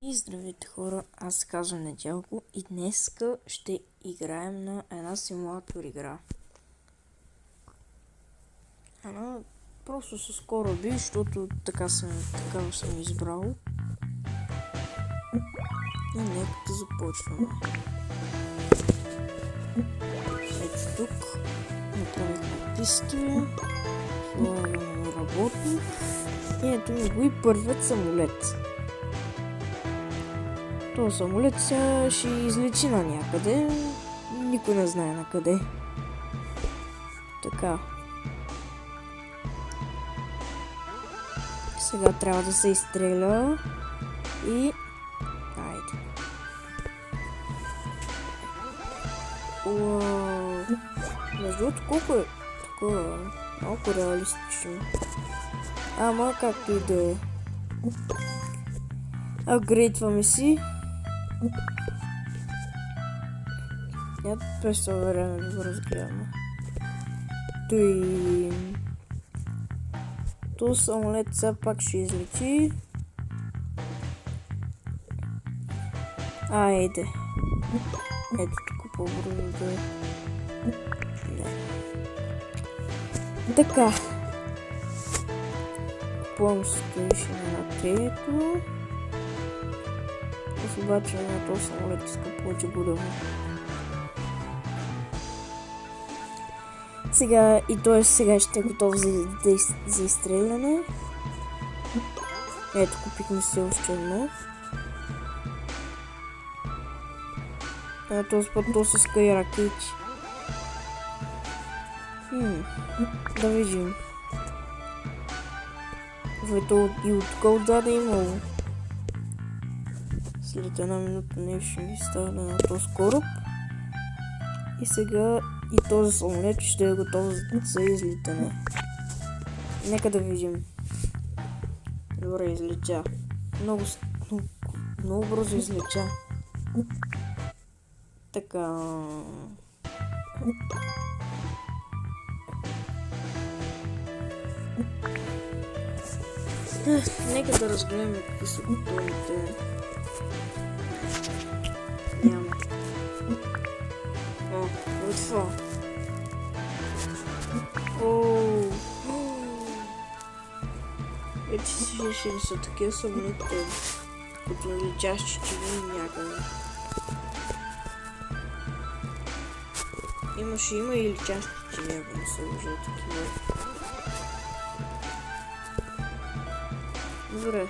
И здравейте хора, аз се казвам Недялко и днеска ще играем на една симулатор игра. Просто с кораби, защото такава съм избрал. И нека да започваме. Ето тук направихме писта, слагаме работник и ето ми го и първият самолет. този самолет сега ще излечи на някъде, никой не знае на къде. Така. Сега трябва да се изстреля и... Айде. Уау. Между другото, колко е такова малко реалистично. Ама както и да е. Апгрейдваме си. Я през това време да го разгледаме. То самолет все пак ще излети. Айде. Ето тук по-бързо да е. Така. Купувам стоиш на трето. Обаче на този самолет иска повече голямо. Сега и той сега ще е готов за изстреляне. Ето, купихме си още едно. Този път то с кай ракети. Да видим. Ето и от тук отзаде имало. След една минута не ще ми стане на този кораб. И сега и този самолет ще е готов за излитане. Нека да видим. Добре, излетя. Много бързо излетя. Така. Нека да разгледаме какви са готовите. Няма. Вот това. Вече ще са такива самолети, като летящи чили някъде. Има и летящи чили, ако не се лъжа такива. Добре.